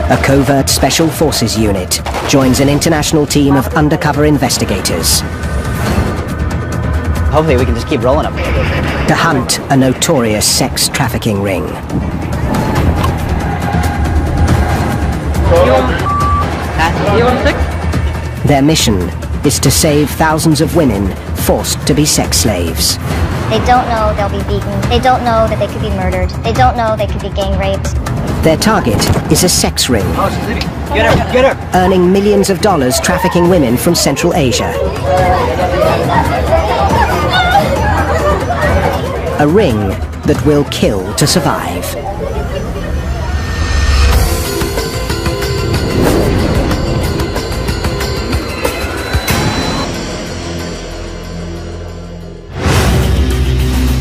A covert special forces unit joins an international team of undercover investigators. Hopefully we can just keep rolling them. To hunt a notorious sex trafficking ring. Their mission is to save thousands of women forced to be sex slaves. They don't know they'll be beaten. They don't know that they could be murdered. They don't know they could be gang raped. Their target is a sex ring. Get her! Get her! Earning millions of dollars trafficking women from Central Asia. A ring that will kill to survive.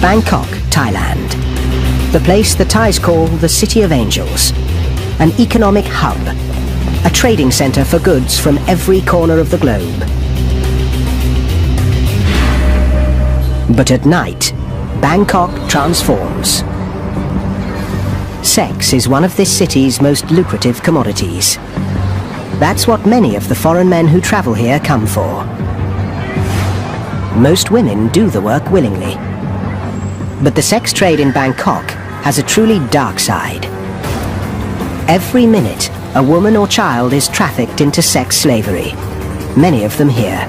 Bangkok, Thailand. The place the Thais call the City of Angels. An economic hub. A trading center for goods from every corner of the globe. But at night, Bangkok transforms. Sex is one of this city's most lucrative commodities. That's what many of the foreign men who travel here come for. Most women do the work willingly. But the sex trade in Bangkok has a truly dark side. Every minute, a woman or child is trafficked into sex slavery, many of them here.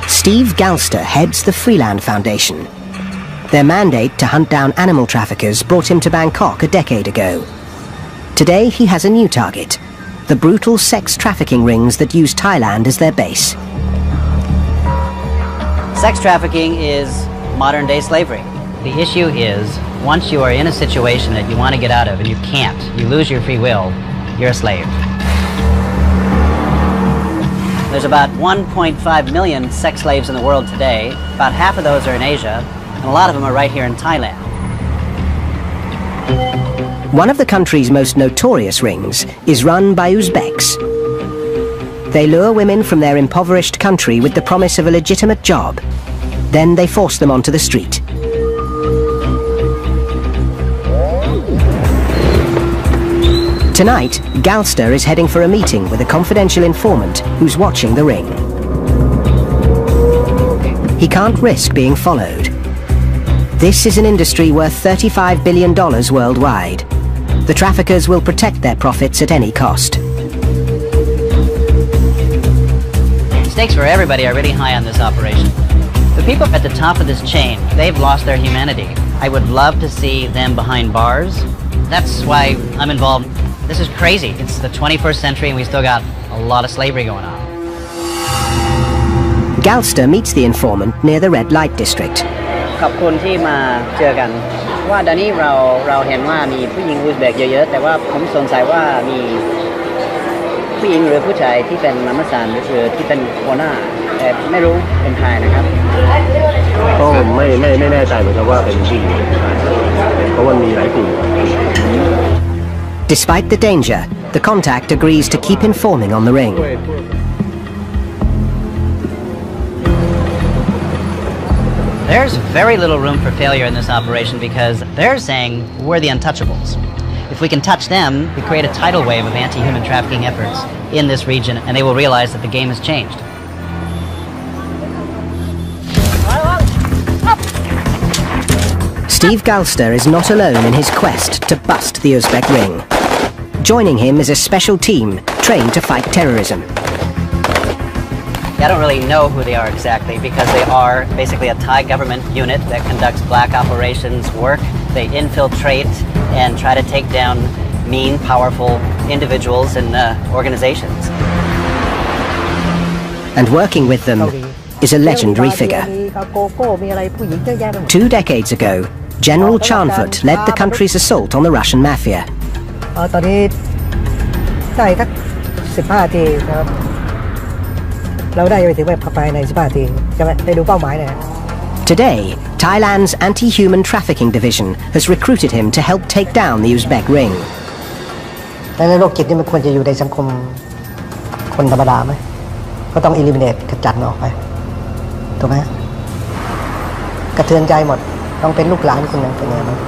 Steve Galster heads the Freeland Foundation. Their mandate to hunt down animal traffickers brought him to Bangkok a decade ago. Today he has a new target: the brutal sex trafficking rings that use Thailand as their base. Sex trafficking is modern-day slavery. The issue is, once you are in a situation that you want to get out of and you can't, you lose your free will, you're a slave. There's about 1.5 million sex slaves in the world today. About half of those are in Asia, and a lot of them are right here in Thailand. One of the country's most notorious rings is run by Uzbeks. They lure women from their impoverished country with the promise of a legitimate job. Then they force them onto the street. Tonight, Galster is heading for a meeting with a confidential informant who's watching the ring. He can't risk being followed. This is an industry worth $35 billion worldwide. The traffickers will protect their profits at any cost. Stakes for everybody are really high on this operation. The people at the top of this chain, they've lost their humanity. I would love to see them behind bars. That's why I'm involved. This is crazy. It's the 21st century and we still got a lot of slavery going on. Galster meets the informant near the red light district. ขอบคุณที่มาเจอกันว่าตอนนี้เราเห็นว่ามีผู้หญิงอุซเบกเยอะๆแต่ว่าผมสงสัยว่ามีผู้หญิงหรือผู้ชายที่เป็นมัมสานหรือที่เป็นหัวหน้าแต่ไม่รู้เป็นใครนะครับก็ไม่แน่ใจเหมือนกันว่าเป็นผู้หญิงเพราะว่ามีหลายกลุ่ม Despite the danger, the contact agrees to keep informing on the ring. There's very little room for failure in this operation because they're saying we're the untouchables. If we can touch them, we create a tidal wave of anti-human trafficking efforts in this region and they will realize that the game has changed. Steve Galster is not alone in his quest to bust the Uzbek ring. Joining him is a special team trained to fight terrorism. I don't really know who they are exactly because they are basically a Thai government unit that conducts black operations work. They infiltrate and try to take down mean, powerful individuals and organizations. And working with them is a legendary figure. 2 decades ago, General Chanfut led the country's assault on the Russian mafia. ตอนนี้ได้สัก15 นาทีครับเราได้ไปถึงภายใน15 นาทีจะได้ดูเป้าหมายเลย Today, Thailand's anti-human trafficking division has recruited him to help take down the Uzbek ring. ในโลกจิตนี่มันควรจะอยู่ในสังคมคนธรรมดาไหมก็ต้อง eliminate ขจัดออกไปถูกไหมกระเทือนใจหมด ต้องเป็นลูกหลานคุณนะเป็นไงบ้าง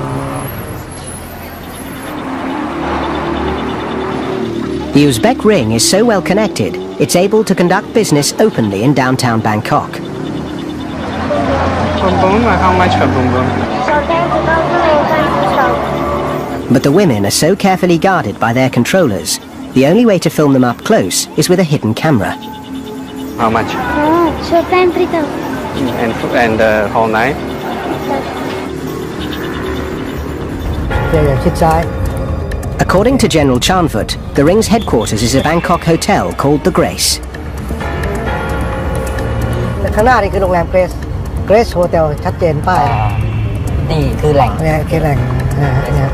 The Uzbek ring is so well connected, it's able to conduct business openly in downtown Bangkok. How much for boom boom? But the women are so carefully guarded by their controllers, the only way to film them up close is with a hidden camera. How much? And the whole night? อย่าชิดซ้าย According to General Chanvut, the ring's headquarters is a Bangkok hotel called The Grace. แต่ข้างหน้านี่คือโรงแรมเกรสโฮเทลชัดเจนป้าย นี่คือแหล่ง เนี่ยคือแหล่งเนี่ย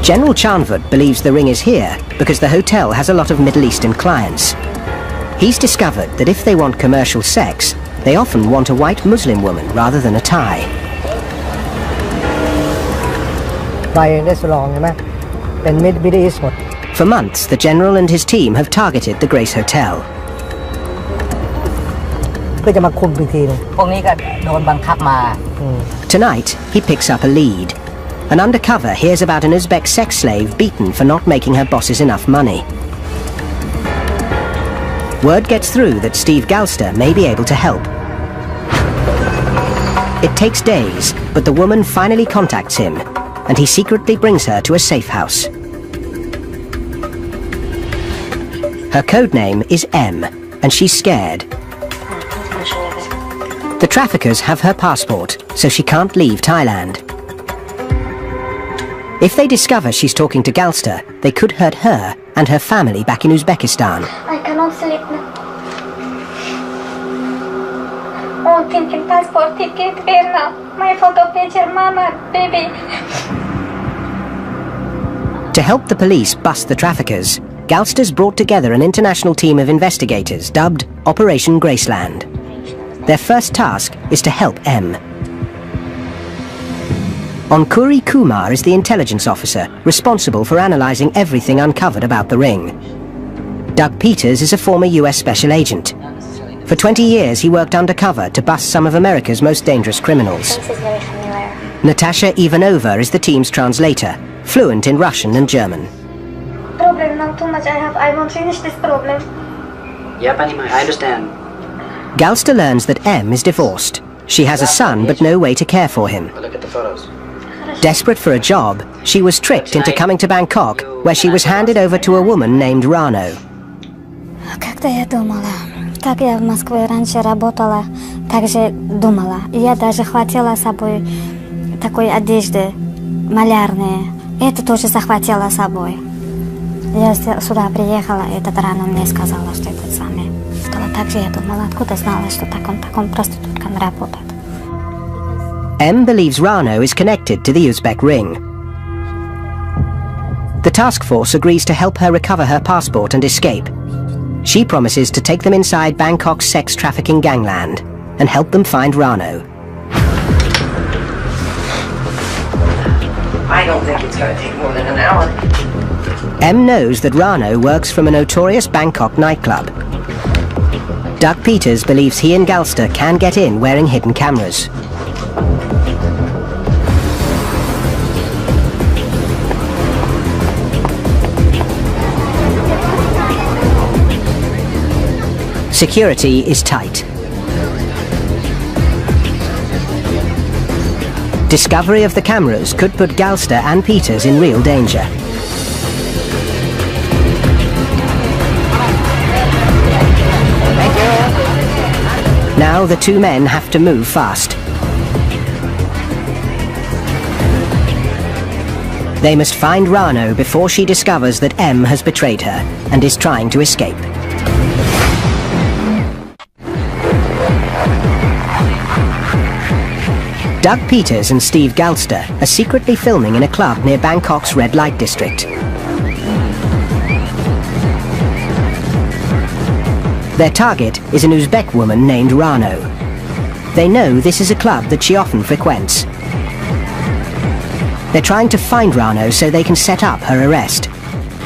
General Chanvut believes the ring is here because the hotel has a lot of Middle Eastern clients. He's discovered that if they want commercial sex, they often want a white Muslim woman rather than a Thai. ไปได้สลองใช่ไหมเป็นมิดเดิลอีสต์หมด For months, the General and his team have targeted the Grace Hotel. เพื่อจะมาคุมอีกทีนึง พวกนี้ก็โดนบังคับมา Tonight, he picks up a lead. An undercover hears about an Uzbek sex slave beaten for not making her bosses enough money. Word gets through that Steve Galster may be able to help. It takes days, but the woman finally contacts him, and he secretly brings her to a safe house. Her code name is M, and she's scared. The traffickers have her passport, so she can't leave Thailand. If they discover she's talking to Galster, they could hurt her and her family back in Uzbekistan. I cannot sleep now. Oh, thinking passport ticket, where now? My photo picture, mama, baby. To help the police bust the traffickers, Galster's brought together an international team of investigators dubbed Operation Graceland. Their first task is to help M. Onkuri Kumar is the intelligence officer responsible for analysing everything uncovered about the ring. Doug Peters is a former US special agent. For 20 years he worked undercover to bust some of America's most dangerous criminals. This is very familiar. Natasha Ivanova is the team's translator, fluent in Russian and German. Problem now too much I won't finish this problem. Yeah, I understand. Galster learns that M is divorced. She has a son but no way to care for him. Look at the photos. Desperate for a job, she was tricked into coming to Bangkok, where she was handed over to a woman named Rano. Как-то я думала, как я в Москве раньше работала, так же думала. Я даже хватила с собой такой одежды малярной. Это тоже захватила с собой. Я сюда приехала, и этот Рано мне сказала, что это самое. Так же я думала, откуда знала, что таком проституткам работает. M believes Rano is connected to the Uzbek ring. The task force agrees to help her recover her passport and escape. She promises to take them inside Bangkok's sex trafficking gangland and help them find Rano. I don't think it's going to take more than an hour. M knows that Rano works from a notorious Bangkok nightclub. Doug Peters believes he and Galster can get in wearing hidden cameras. Security is tight. Discovery of the cameras could put Galster and Peters in real danger. Now the two men have to move fast. They must find Rano before she discovers that M has betrayed her and is trying to escape. Doug Peters and Steve Galster are secretly filming in a club near Bangkok's red light district. Their target is an Uzbek woman named Rano. They know this is a club that she often frequents. They're trying to find Rano so they can set up her arrest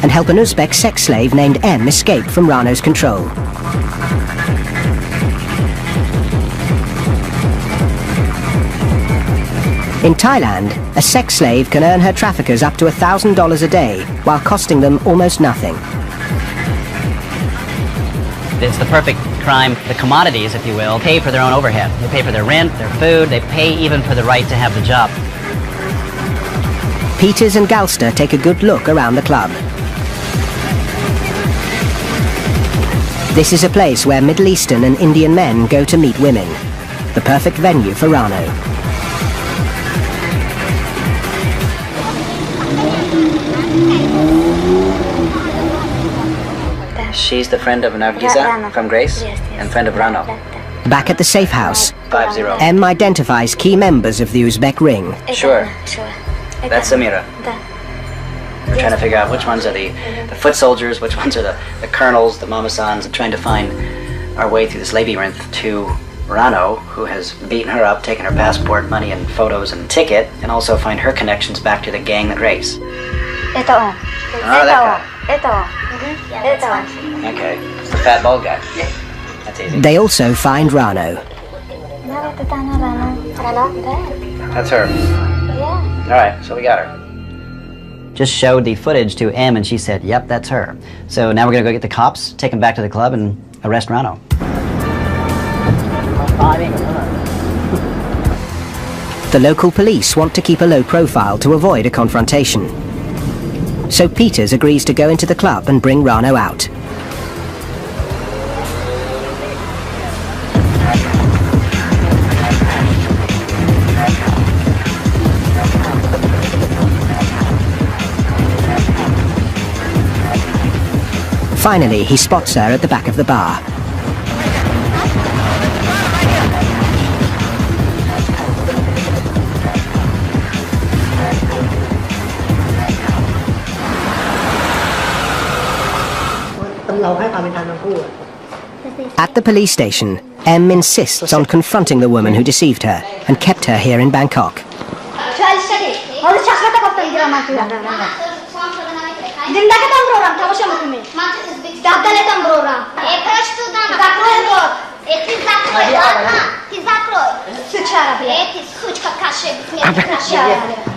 and help an Uzbek sex slave named M escape from Rano's control. In Thailand, a sex slave can earn her traffickers up to $1,000 a day while costing them almost nothing. It's the perfect crime. The commodities, if you will, pay for their own overhead. They pay for their rent, their food, they pay even for the right to have the job. Peters and Galster take a good look around the club. This is a place where Middle Eastern and Indian men go to meet women. The perfect venue for Rano. She's the friend of Nargisa from Grace and friend of Rano. Back at the safe house, 5-0. M identifies key members of the Uzbek ring. Sure. That's Samira. We're trying to figure out which ones are the foot soldiers, which ones are the colonels, the mamasans, and trying to find our way through this labyrinth to Rano, who has beaten her up, taken her passport, money, and photos and ticket, and also find her connections back to the gang that race. Oh, that guy. Okay, it's the fat bald guy. That's easy. They also find Rano. That's her. Alright, so we got her. Just showed the footage to M and she said, yep, that's her. So now we're gonna go get the cops, take them back to the club and arrest Rano. The local police want to keep a low profile to avoid a confrontation. So Peters agrees to go into the club and bring Rano out. Finally, he spots her at the back of the bar. At the police station, M insists on confronting the woman who deceived her and kept her here in Bangkok.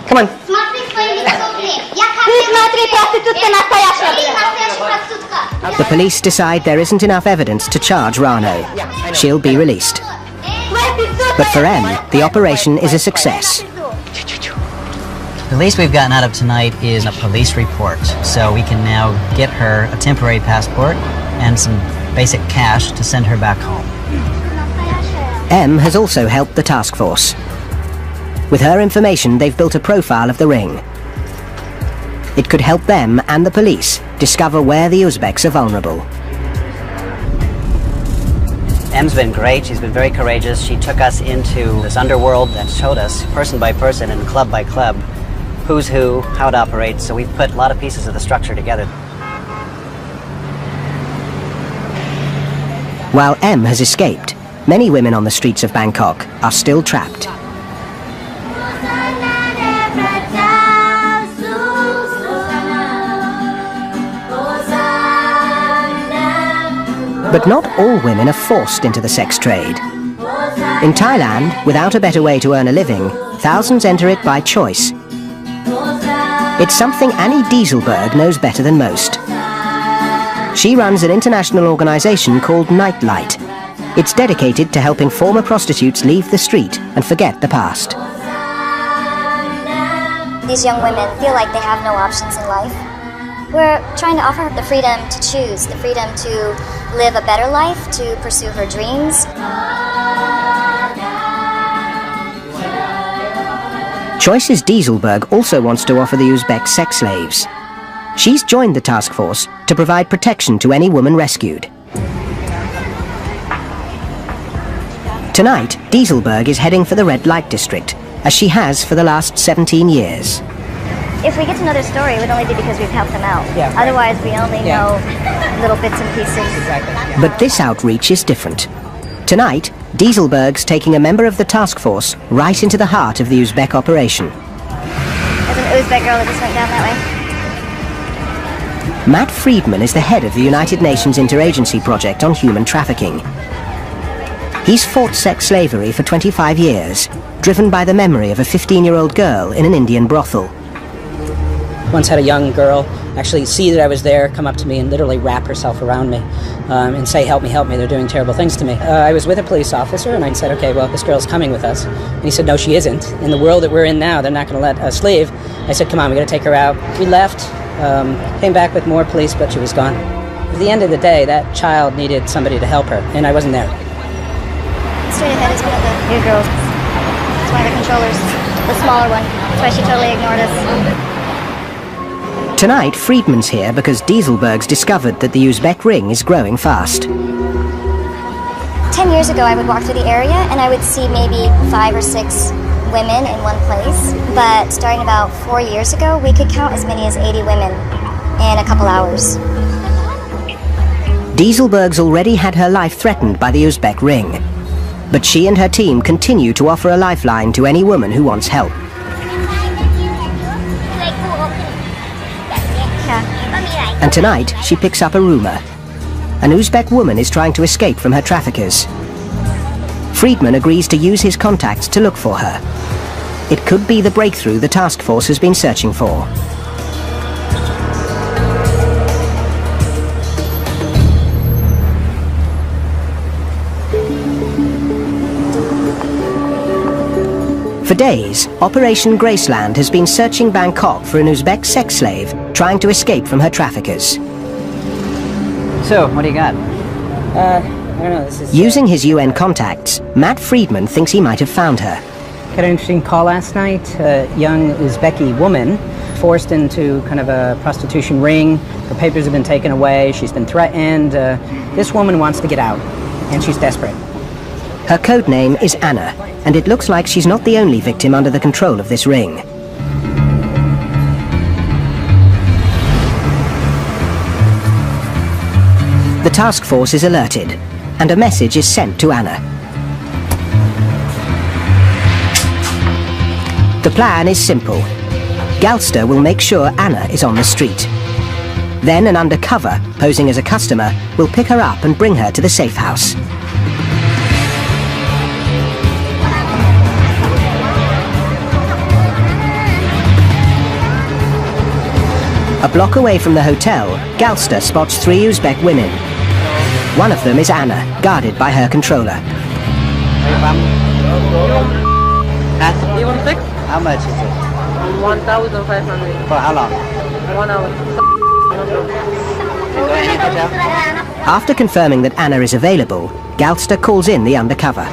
Come on. The police decide there isn't enough evidence to charge Rano. She'll be released. But for M, the operation is a success. The least we've gotten out of tonight is a police report, so we can now get her a temporary passport and some basic cash to send her back home. M has also helped the task force. With her information, they've built a profile of the ring. It could help them and the police discover where the Uzbeks are vulnerable. M's been great. She's been very courageous. She took us into this underworld and showed us, person by person and club by club, who's who, how it operates. So we've put a lot of pieces of the structure together. While M has escaped, many women on the streets of Bangkok are still trapped. But not all women are forced into the sex trade. In Thailand, without a better way to earn a living, thousands enter it by choice. It's something Annie Dieselberg knows better than most. She runs an international organization called Nightlight. It's dedicated to helping former prostitutes leave the street and forget the past. These young women feel like they have no options in life. We're trying to offer her the freedom to choose, the freedom to live a better life, to pursue her dreams. Choices Dieselberg also wants to offer the Uzbek sex slaves. She's joined the task force to provide protection to any woman rescued. Tonight, Dieselberg is heading for the red light district, as she has for the last 17 years. If we get to know their story, it would only be because we've helped them out. Otherwise, we only know little bits and pieces. But this outreach is different. Tonight, Dieselberg's taking a member of the task force right into the heart of the Uzbek operation. There's an Uzbek girl that just went down that way. Matt Friedman is the head of the United Nations Interagency Project on Human Trafficking. He's fought sex slavery for 25 years, driven by the memory of a 15-year-old girl in an Indian brothel. Once had a young girl actually see that I was there, come up to me and literally wrap herself around me and say, help me, they're doing terrible things to me. I was with a police officer and I said, okay, well, this girl's coming with us. And he said, no, she isn't. In the world that we're in now, they're not going to let us leave. I said, come on, we got to take her out. We left, came back with more police, but she was gone. At the end of the day, that child needed somebody to help her, and I wasn't there. Straight ahead is one of the new girls. It's one of the controllers, the smaller one. That's why she totally ignored us. Tonight, Friedman's here because Dieselberg's discovered that the Uzbek ring is growing fast. 10 years ago, I would walk through the area and I would see maybe 5 or 6 women in one place. But starting about 4 years ago, we could count as many as 80 women in a couple hours. Dieselberg's already had her life threatened by the Uzbek ring. But she and her team continue to offer a lifeline to any woman who wants help. And tonight, she picks up a rumor. An Uzbek woman is trying to escape from her traffickers. Friedman agrees to use his contacts to look for her. It could be the breakthrough the task force has been searching for. For days, Operation Graceland has been searching Bangkok for an Uzbek sex slave trying to escape from her traffickers. So, what do you got? I don't know, this is... Using his UN contacts, Matt Friedman thinks he might have found her. Got an interesting call last night. A young Uzbeki woman forced into kind of a prostitution ring. Her papers have been taken away. She's been threatened. This woman wants to get out, and she's desperate. Her code name is Anna, and it looks like she's not the only victim under the control of this ring. The task force is alerted, and a message is sent to Anna. The plan is simple. Galster will make sure Anna is on the street. Then an undercover, posing as a customer, will pick her up and bring her to the safe house. A block away from the hotel, Galster spots 3 Uzbek women. One of them is Anna, guarded by her controller. You want 6? How much is it? 1,500. For how long? 1 hour. After confirming that Anna is available, Galster calls in the undercover.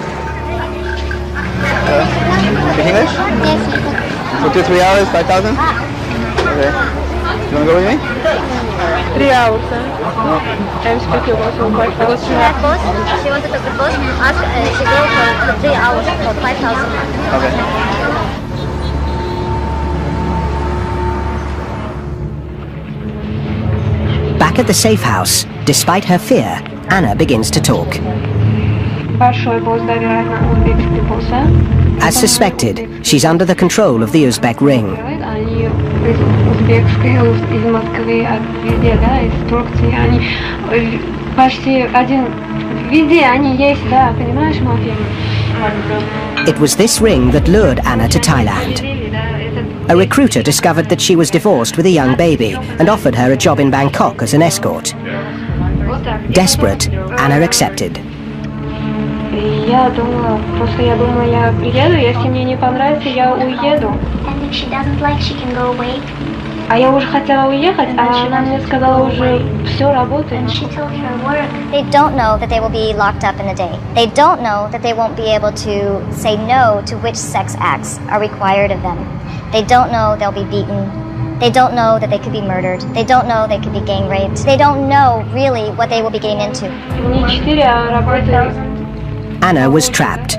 Speak English? Yes. For 2-3 hours, 5,000? Okay. You want to go with me? 3 hours. I'm speaking also 5,000. She wanted to propose. She go for 3 hours for 5,000. Okay. Back at the safe house, despite her fear, Anna begins to talk. As suspected, she's under the control of the Uzbek ring. It was this ring that lured Anna to Thailand. A recruiter discovered that she was divorced with a young baby and offered her a job in Bangkok as an escort. Desperate, Anna accepted. And if she doesn't like, she can go away. And she told her work. They don't know that they will be locked up in a day. They don't know that they won't be able to say no to which sex acts are required of them. They don't know they'll be beaten. They don't know that they could be murdered. They don't know they could be gang raped. They don't know really what they will be getting into. Anna was trapped.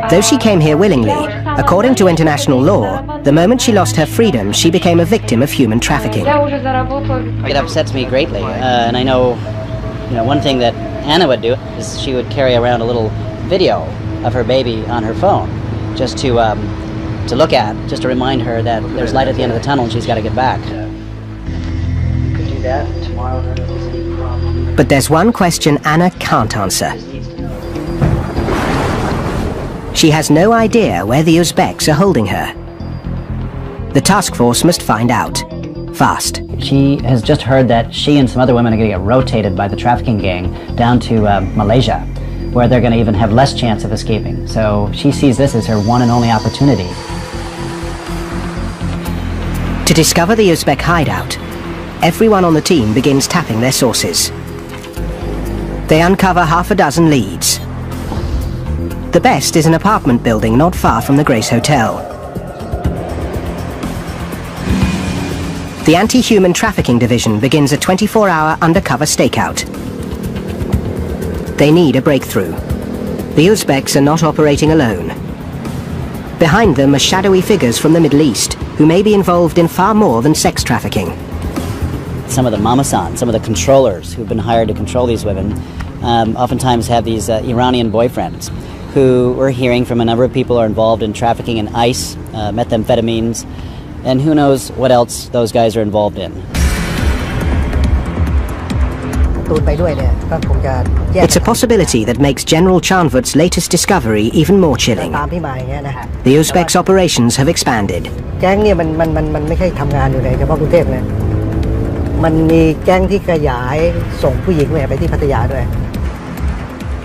Though she came here willingly, according to international law, the moment she lost her freedom, she became a victim of human trafficking. It upsets me greatly, and I know, one thing that Anna would do is she would carry around a little video of her baby on her phone, just to look at, just to remind her that there's light at the end of the tunnel and she's got to get back. You could do that tomorrow. But there's one question Anna can't answer. She has no idea where the Uzbeks are holding her. The task force must find out. Fast. She has just heard that she and some other women are going to get rotated by the trafficking gang down to Malaysia, where they're going to even have less chance of escaping. So she sees this as her one and only opportunity. To discover the Uzbek hideout, everyone on the team begins tapping their sources. They uncover half a dozen leads. The best is an apartment building not far from the Grace Hotel. The Anti-Human Trafficking Division begins a 24-hour undercover stakeout. They need a breakthrough. The Uzbeks are not operating alone. Behind them are shadowy figures from the Middle East who may be involved in far more than sex trafficking. Some of the mamasan, some of the controllers who've been hired to control these women, oftentimes have these Iranian boyfriends who we're hearing from a number of people are involved in trafficking in ice, methamphetamines, and who knows what else those guys are involved in. It's a possibility that makes General Chanvut's latest discovery even more chilling. The Uzbeks' operations have expanded.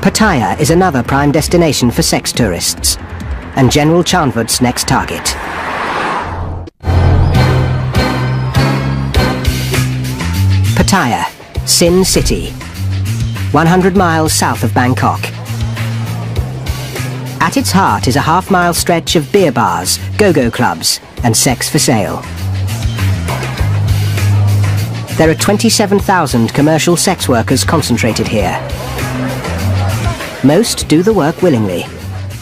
Pattaya is another prime destination for sex tourists, and General Chanvut's next target. Pattaya, Sin City, 100 miles south of Bangkok. At its heart is a half-mile stretch of beer bars, go-go clubs, and sex for sale. There are 27,000 commercial sex workers concentrated here. Most do the work willingly,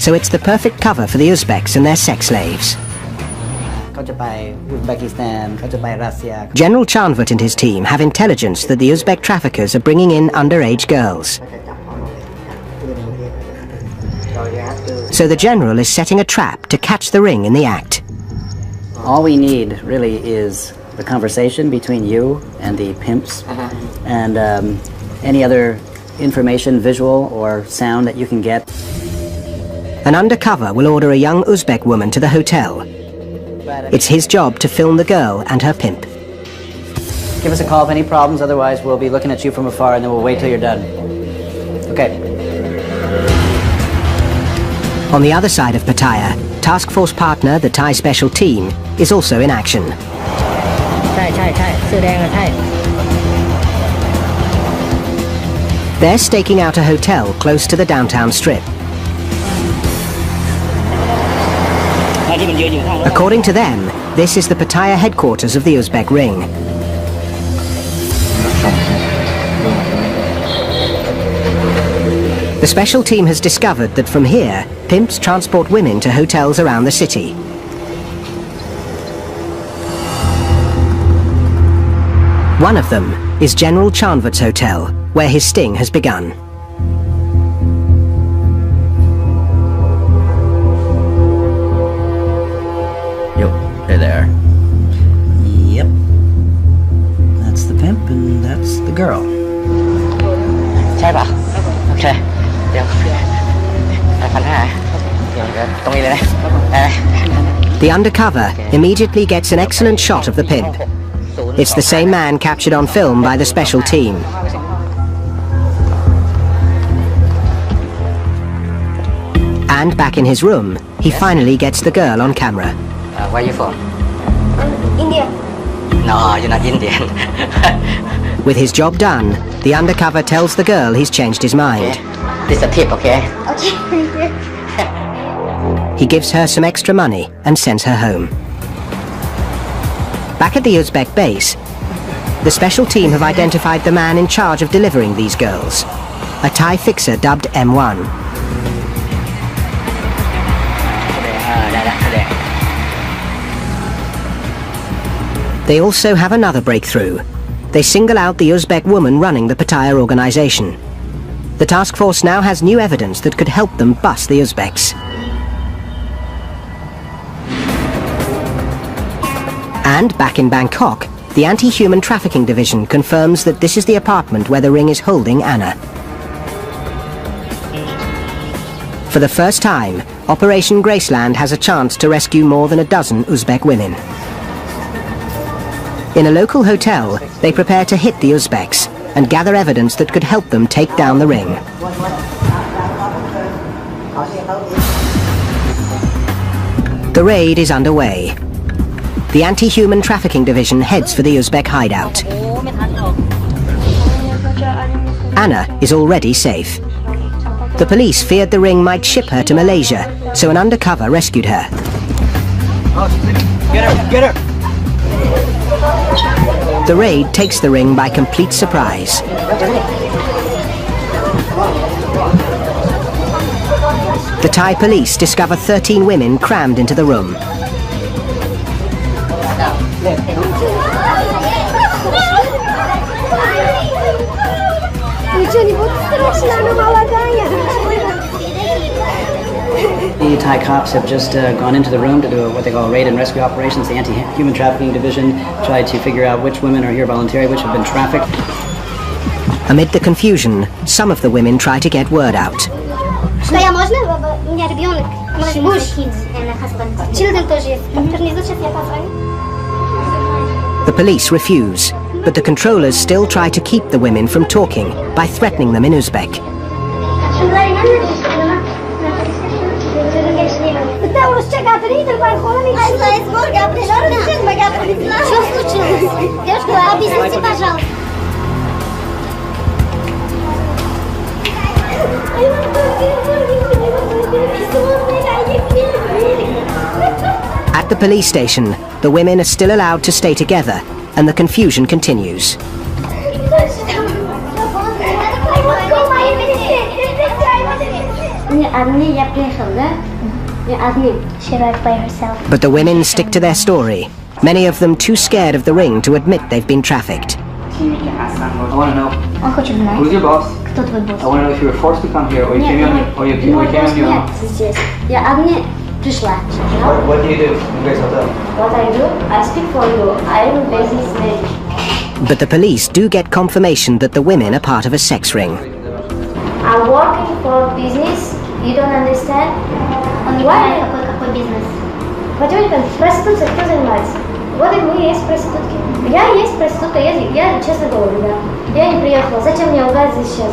so it's the perfect cover for the Uzbeks and their sex slaves. General Chanvut and his team have intelligence that the Uzbek traffickers are bringing in underage girls. So the general is setting a trap to catch the ring in the act. All we need really is the conversation between you and the pimps, and any other information, visual or sound that you can get. An undercover will order a young Uzbek woman to the hotel. It's his job to film the girl and her pimp. Give us a call if any problems, otherwise we'll be looking at you from afar and then we'll wait till you're done. Okay. On the other side of Pattaya, task force partner, the Thai special team, is also in action. They're staking out a hotel close to the downtown strip. According to them, this is the Pattaya headquarters of the Uzbek ring. The special team has discovered that from here, pimps transport women to hotels around the city. One of them is General Chanvut's hotel, where his sting has begun. Hey there. Yep. That's the pimp and that's the girl. Okay. The undercover immediately gets an excellent shot of the pimp. It's the same man captured on film by the special team. And back in his room, he finally gets the girl on camera. Where are you from? India. No, you're not Indian. With his job done, the undercover tells the girl he's changed his mind. Okay. This is a tip, okay? Okay. He gives her some extra money and sends her home. Back at the Uzbek base, the special team have identified the man in charge of delivering these girls, a Thai fixer dubbed M1. They also have another breakthrough. They single out the Uzbek woman running the Pattaya organization. The task force now has new evidence that could help them bust the Uzbeks. And back in Bangkok, the Anti-Human Trafficking Division confirms that this is the apartment where the ring is holding Anna. For the first time, Operation Graceland has a chance to rescue more than a dozen Uzbek women. In a local hotel, they prepare to hit the Uzbeks and gather evidence that could help them take down the ring. The raid is underway. The anti-human trafficking division heads for the Uzbek hideout. Anna is already safe. The police feared the ring might ship her to Malaysia, so an undercover rescued her. Get her! Get her! The raid takes the ring by complete surprise. The Thai police discover 13 women crammed into the room. The Thai cops have just gone into the room to do what they call raid and rescue operations. The anti-human trafficking division tried to figure out which women are here voluntarily, which have been trafficked. Amid the confusion, some of the women try to get word out. The police refuse, but the controllers still try to keep the women from talking by threatening them in Uzbek. At the police station, the women are still allowed to stay together, and the confusion continues. She arrived by herself. But the women stick to their story, many of them too scared of the ring to admit they've been trafficked. I want to know, who's your boss? I want to know if you were forced to come here, or you came on your own. What do you do in Grace Hotel? What I do? I speak for you. I am a businessman. But the police do get confirmation that the women are part of a sex ring. I'm working for business. You don't understand? Why? Какой бизнес? Пойдемте, проституция, кто занимается? Вот и мы есть проститутки. Я есть проститутка, я честно говорю, да. Я не приехала. Зачем мне лгать здесь сейчас?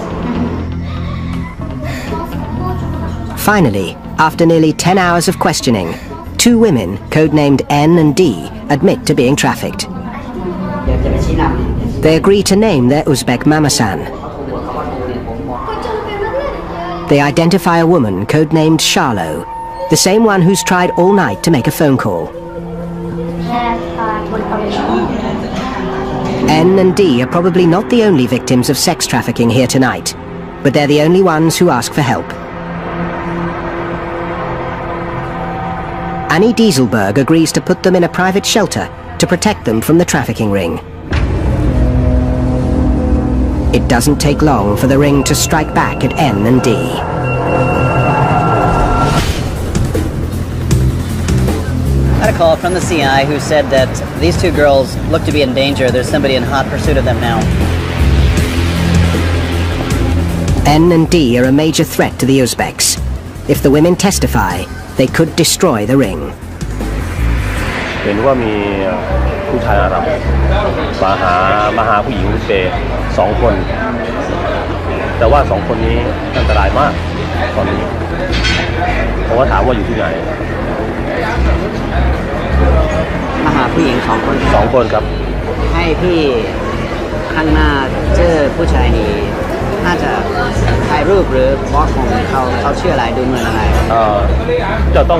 Finally, after nearly 10 hours of questioning, 2 women, codenamed N and D, admit to being trafficked. They agree to name their Uzbek mamasan. They identify a woman codenamed Charlo, the same one who's tried all night to make a phone call. N and D are probably not the only victims of sex trafficking here tonight, but they're the only ones who ask for help. Annie Dieselberg agrees to put them in a private shelter to protect them from the trafficking ring. It doesn't take long for the ring to strike back at N and D. I had a call from the CI who said that these 2 girls look to be in danger. There's somebody in hot pursuit of them now. N and D are a major threat to the Uzbeks. If the women testify, they could destroy the ring. เห็นว่ามีผู้ชายอาหรับมาหาผู้หญิงอุซเบย์2 คน แต่ว่า2 คนนี้อันตรายมากตอนนี้ผมก็ถามว่าอยู่ที่ไหน มาหาผู้หญิง2 คน 2 คนครับ ให้พี่ข้างหน้าเจอผู้ชายนี้น่าจะถ่ายรูปหรือบล็อกของเขาชื่ออะไรดูเหมือนอะไร จะต้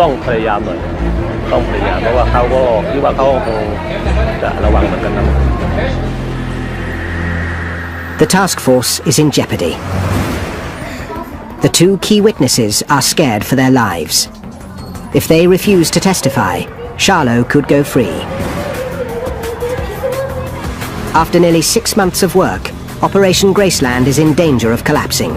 องพยายามหน่อยต้องพยายามเพราะว่าเขาก็คิดว่าเขาคงจะระวังเหมือนกันนะ The task force is in jeopardy. The 2 key witnesses are scared for their lives. If they refuse to testify, Charlo could go free. After nearly 6 months of work, Operation Graceland is in danger of collapsing.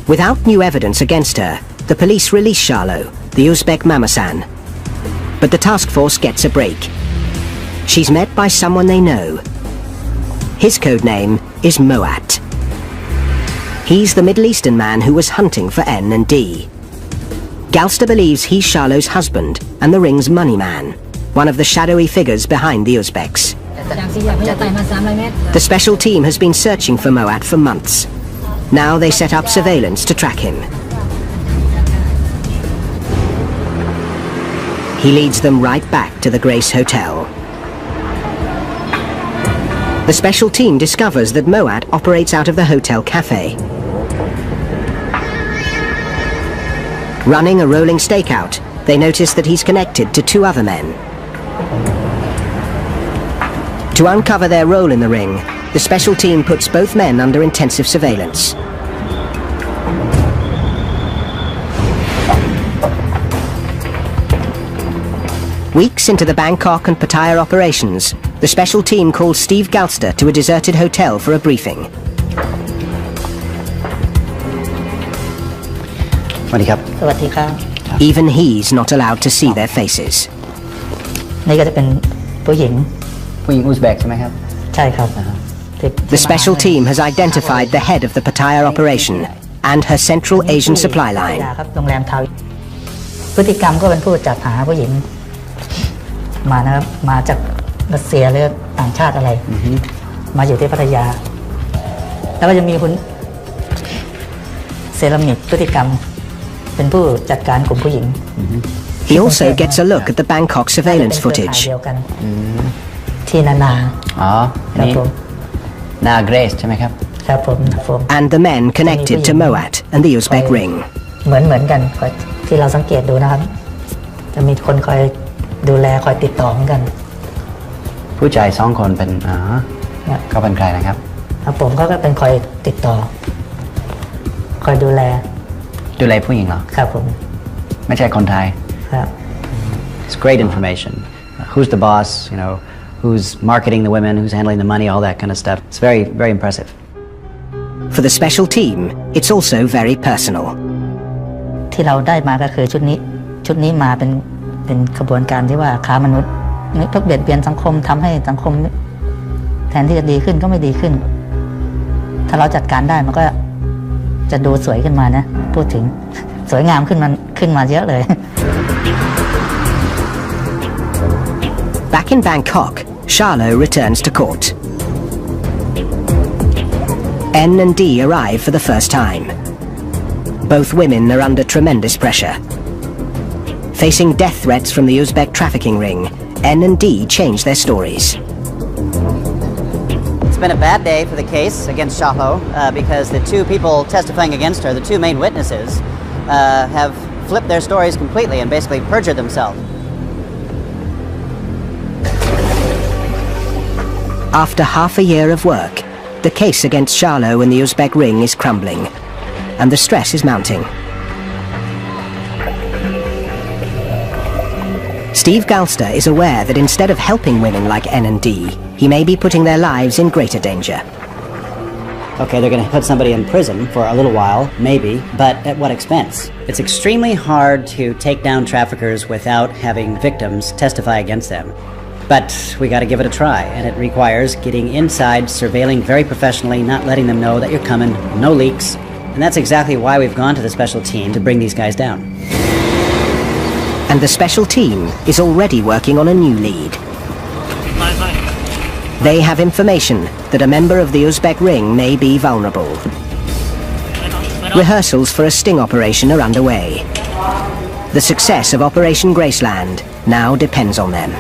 Without new evidence against her, the police release Charlo, the Uzbek mamasan. But the task force gets a break. She's met by someone they know, His code name is Moat. He's the Middle Eastern man who was hunting for N and D. Galster believes he's Charlot's husband and the ring's money man, one of the shadowy figures behind the Uzbeks. The special team has been searching for Moat for months. Now they set up surveillance to track him. He leads them right back to the Grace Hotel. The special team discovers that Moat operates out of the hotel cafe. Running a rolling stakeout, they notice that he's connected to two other men. To uncover their role in the ring, the special team puts both men under intensive surveillance. Weeks into the Bangkok and Pattaya operations, the special team calls Steve Galster to a deserted hotel for a briefing. Even he's not allowed to see their faces. The special team has identified the head of the Pattaya operation and her Central Asian supply line. พฤติกรรมก็เป็นผู้จัดหาผู้หญิงมานะครับมาจากรัสเซียหรือต่างชาติอะไรมาอยู่ที่พัทยาแล้วก็จะมีคุณเซรามิกพฤติกรรมเป็นผู้จัดการกลุ่มผู้หญิง He also gets a look at the Bangkok surveillance footage. ที่นาครับผมนาเกรซใช่ไหมครับ ครับผม And the men connected to Moat and the Uzbek ring. เหมือนกันที่เราสังเกตดูนะครับจะมีคนคอยดูแลคอยติดต่อเหมือนกันผู้ชายสองคนเป็นเขาเป็นใครนะครับครับผมก็เป็นคอยติดต่อคอยดูแลผู้หญิงเหรอครับผมไม่ใช่คนไทยครับ It's great information. Who's the boss? You know, who's marketing the women? Who's handling the money? All that kind of stuff. It's very, very impressive. For the special team, it's also very personal. ที่เราได้มาก็คือชุดนี้มาเป็นขบวนการที่ว่าค้ามนุษย์นี่เพื่อเบียดเบียนสังคมทำให้สังคมแทนที่จะดีขึ้นก็ไม่ดีขึ้นถ้าเราจัดการได้มันก็จะดูสวยขึ้นมานะพูดถึงสวยงามขึ้นมาเยอะเลย Back in Bangkok, Charlot returns to court. N and D arrive for the first time. Both women are under tremendous pressure. Facing death threats from the Uzbek trafficking ring, N and D change their stories. It's been a bad day for the case against Charlot because the two people testifying against her, the two main witnesses, have flipped their stories completely and basically perjured themselves. After half a year of work, the case against Charlot and the Uzbek ring is crumbling, and the stress is mounting. Steve Galster is aware that instead of helping women like N and D, he may be putting their lives in greater danger. Okay, they're going to put somebody in prison for a little while, maybe, but at what expense? It's extremely hard to take down traffickers without having victims testify against them. But we got to give it a try, and it requires getting inside, surveilling very professionally, not letting them know that you're coming, no leaks. And that's exactly why we've gone to the special team to bring these guys down. And the special team is already working on a new lead. They have information that a member of the Uzbek ring may be vulnerable. Rehearsals for a sting operation are underway. The success of Operation Graceland now depends on them.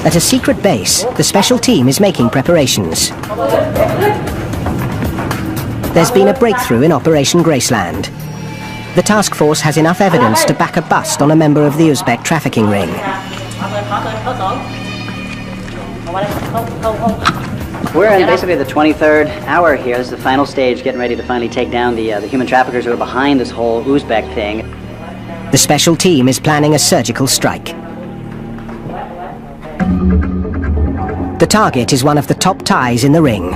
At a secret base, the special team is making preparations. There's been a breakthrough in Operation Graceland. The task force has enough evidence to back a bust on a member of the Uzbek trafficking ring. We're in basically the 23rd hour here. This is the final stage, getting ready to finally take down the human traffickers who are behind this whole Uzbek thing. The special team is planning a surgical strike. The target is one of the top ties in the ring.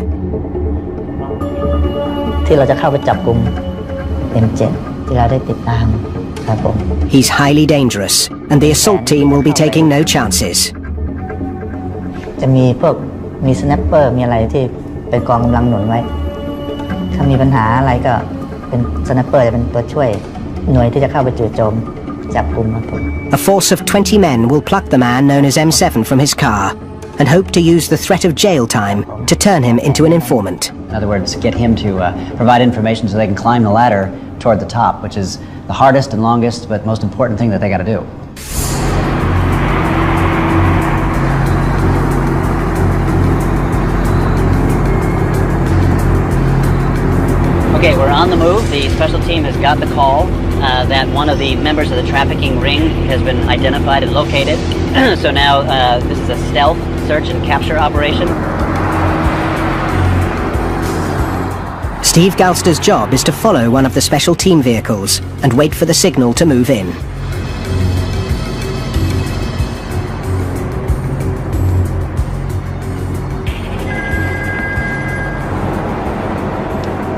ที่เราจะเข้าไปจับกุม M7 ที่เราได้ติดตาม ครับผม He's highly dangerous, and the assault team will be taking no chances. จะมีพวกมีสแนปเปอร์มีอะไรที่เป็นกองกำลังหนุนไว้ถ้ามีปัญหาอะไรก็เป็นสแนปเปอร์จะเป็นตัวช่วยหน่วยที่จะเข้าไปจู่โจมจับกุมครับผม A force of 20 men will pluck the man known as M7 from his car and hope to use the threat of jail time to turn him into an informant. In other words, get him to provide information so they can climb the ladder toward the top, which is the hardest and longest but most important thing that they got to do. Okay, we're on the move. The special team has got the call that one of the members of the trafficking ring has been identified and located. So now this is a stealth search and capture operation. Steve Galster's job is to follow one of the special team vehicles and wait for the signal to move in.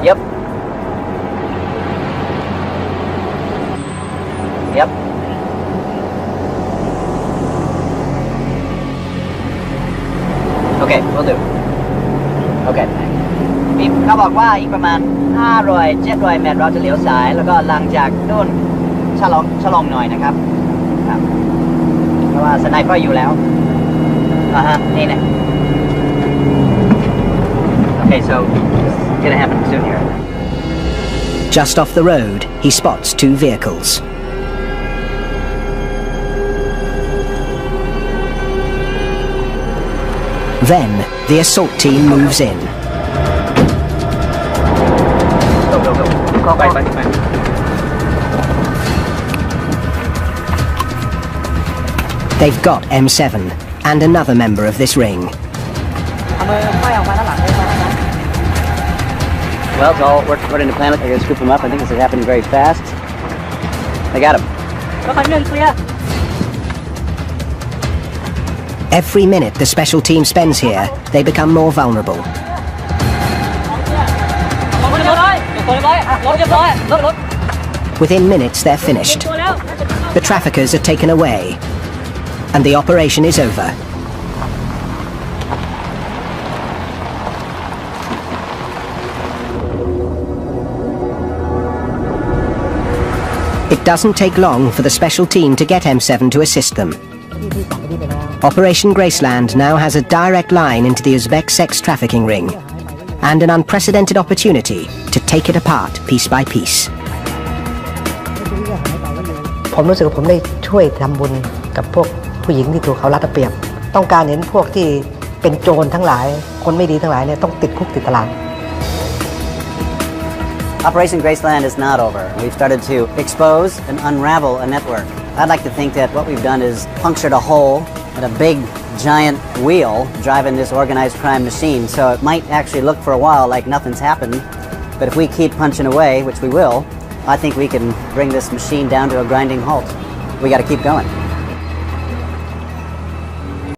Yep. Yep. Okay, will do. Okay. เขาบอกว่าอีกประมาณ500-700 เมตรเราจะเลี้ยวซ้ายแล้วก็หลังจากนู่นชะลองหน่อยนะครับครับเพราะว่าสไนเปอร์อยู่แล้วนี่นะ Okay, so it's gonna happen soon here. Just off the road, he spots two vehicles. Then, the assault team moves in. Go. They've got M7 and another member of this ring. Well, it's all worked according to plan. They're going to scoop them up. I think this is happening very fast. They got him. Every minute the special team spends here, they become more vulnerable. Within minutes, they're finished. The traffickers are taken away, and the operation is over. It doesn't take long for the special team to get M7 to assist them. Operation Graceland now has a direct line into the Uzbek sex trafficking ring, and an unprecedented opportunity to take it apart piece by piece. ผมรู้สึกว่าผมได้ช่วยทำบุญกับพวกผู้หญิงที่ถูกเขารัดเอาเปรียบต้องการเห็นพวกที่เป็นโจรทั้งหลายคนไม่ดีทั้งหลายเนี่ยต้องติดคุกติดตาราง Operation Graceland is not over. We've started to expose and unravel a network. I'd like to think that what we've done is punctured a hole in a big, giant wheel driving this organized crime machine. So it might actually look for a while like nothing's happened. But if we keep punching away, which we will, I think we can bring this machine down to a grinding halt. We got to keep going.